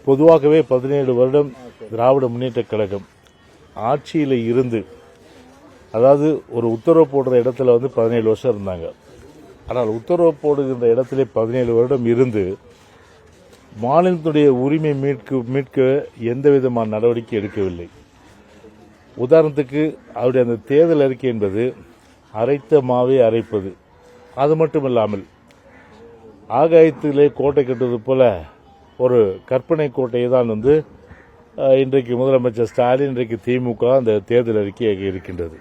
பொதுவாகவே 17 வருடம் திராவிட முன்னேற்ற கழகம் ஆட்சியில் இருந்து, அதாவது ஒரு உத்தரவு போடுற இடத்துல 17 வருஷம் இருந்தாங்க. ஆனால் உத்தரவு போடுகின்ற இடத்திலே 17 வருடம் இருந்து மாநிலத்துடைய உரிமை மீட்க எந்த விதமான நடவடிக்கை எடுக்கவில்லை. உதாரணத்துக்கு அவருடைய அந்த தேர்தல் அறிக்கை என்பது அரைத்த மாவை அரைப்பது. அது மட்டுமில்லாமல் ஆகாயத்திலே கோட்டை கட்டுவது போல ஒரு கற்பனை கோட்டையை தான் இன்றைக்கு முதலமைச்சர் ஸ்டாலின், இன்றைக்கு திமுக அந்த தேர்தல் அறிக்கை இருக்கின்றது.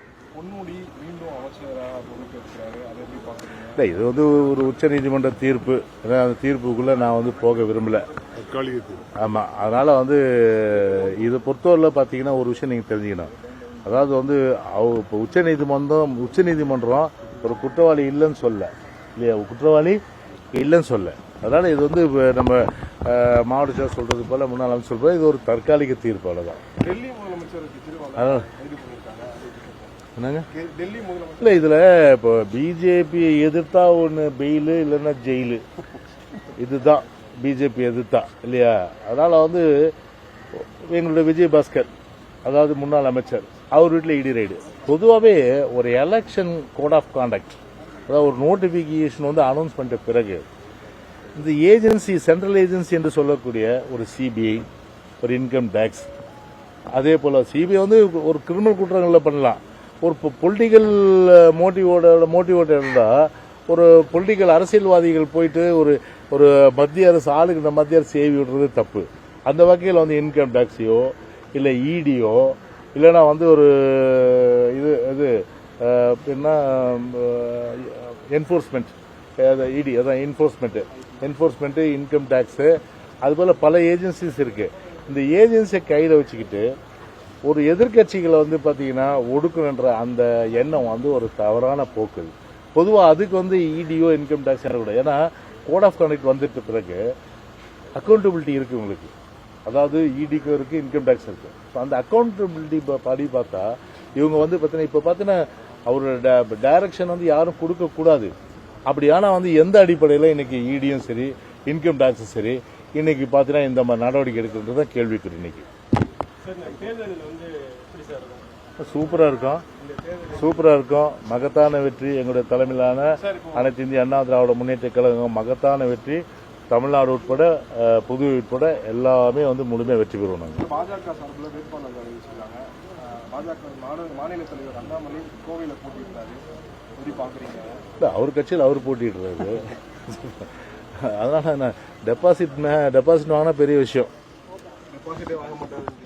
இது ஒரு உச்சநீதிமன்ற தீர்ப்பு. அந்த தீர்ப்புக்குள்ள நான் போக விரும்பல. ஆமா, அதனால இதை பொறுத்தவரை பாத்தீங்கன்னா ஒரு விஷயம் நீங்க தெரிஞ்சுக்கணும். அதாவது உச்சநீதிமன்றம் ஒரு குற்றவாளி இல்லைன்னு சொல்ல இல்லையா, குற்றவாளி இல்லைன்னு சொல்ல. அதனால இது நம்ம மாவட்ட செயலர் சொல்றது போல, முன்னாள் அமைச்சர் சொல்றது, இது ஒரு தற்காலிக தீர்ப்பு. அவ்வளவுதான். இல்ல, இதுல இப்போ பிஜேபி எதிர்த்தா ஒன்னு பெயிலு, இல்லைன்னா ஜெயிலு. இதுதான் பிஜேபி எதிர்த்தா இல்லையா. அதனால எங்களுடைய விஜயபாஸ்கர், அதாவது முன்னாள் அமைச்சர், அவர் வீட்டில் இடி ரைடு. பொதுவாகவே ஒரு எலெக்ஷன் கோட் ஆஃப் கான்டக்ட், அதாவது ஒரு நோட்டிபிகேஷன் அனௌன்ஸ் பண்ணிட்ட பிறகு இந்த ஏஜென்சி, சென்ட்ரல் ஏஜென்சி என்று சொல்லக்கூடிய ஒரு சிபிஐ, ஒரு இன்கம் டேக்ஸ், அதே போல சிபிஐ ஒரு கிரிமினல் குற்றங்களை பண்ணலாம். ஒரு பொலிட்டிக்கல் மோட்டிவோட இருந்தா, ஒரு பொலிட்டிக்கல் அரசியல்வாதிகள் போயிட்டு ஒரு மத்திய அரசு ஆளுக்கு மத்திய அரசு ஏவி விடுறது தப்பு. அந்த வகையில் இன்கம் டேக்ஸையோ இல்ல இடியோ இல்லைன்னா ஒரு இது என்ன என்போர்ஸ்மெண்ட், இடி அதான் என்போர்ஸ்மெண்ட், இன்கம் டேக்ஸ், அது போல பல ஏஜென்சிஸ் இருக்கு. இந்த ஏஜென்சியை கையில் வச்சுக்கிட்டு ஒரு எதிர்கட்சிகளை பாத்தீங்கன்னா ஒடுக்கணுன்ற அந்த எண்ணம் ஒரு தவறான போக்கு. பொதுவாக அதுக்கு இடியோ இன்கம் டேக்ஸ் கூட, ஏன்னா கோட் ஆஃப் கான்டக்ட் வந்துட்ட பிறகு அக்கௌண்டபிலிட்டி இருக்கு உங்களுக்கு. அதாவது இடிக்கும் இருக்கு, இன்கம் டேக்ஸ் இருக்கு. அந்த அக்கௌண்டபிலிட்டி படி பார்த்தா இவங்க பாத்தீங்கன்னா இப்ப பாத்தீங்கன்னா அவரோட டைரக்ஷன் யாரும் கொடுக்க கூடாது. அப்படியானா எந்த அடிப்படையில் இன்னைக்கு இடியும் சரி, இன்கம் டேக்ஸும் சரி, இன்னைக்கு பாத்தீங்கன்னா இந்த மாதிரி நடவடிக்கை எடுக்கிறது கேள்விக்குறி. இன்னைக்கு சூப்பரா இருக்கும், மகத்தான வெற்றி. எங்களுடைய தலைமையிலான அனைத்து இந்திய அண்ணா திராவிட முன்னேற்ற கழகம் மகத்தான வெற்றி. தமிழ்நாடு உட்பட, புதுவை உட்பட எல்லாமே முழுமையா வெற்றி பெறுவோம். நாங்கள் பாஜக சார்பில் வேட்பாளர் அறிவிச்சிருக்காங்க. பாஜக மாநில தலைவர் அண்ணாமலை கோவையில் போட்டியிட்டாரு. எப்படி பாக்குறீங்க? இல்ல, அவர் கட்சியில் அவர் போட்டிடுறாரு. அதனால டெபாசிட் வாங்கினா பெரிய விஷயம். டெபாசிட்டே வாங்க மாட்டாரு.